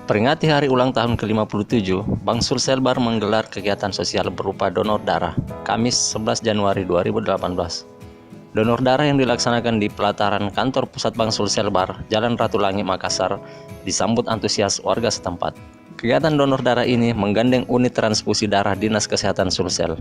Memperingati hari ulang tahun ke-57, Bank Sulselbar menggelar kegiatan sosial berupa donor darah, Kamis 11 Januari 2018. Donor darah yang dilaksanakan di pelataran kantor pusat Bank Sulselbar, Jalan Ratu Langit, Makassar, disambut antusias warga setempat. Kegiatan donor darah ini menggandeng unit transfusi darah Dinas Kesehatan Sulsel.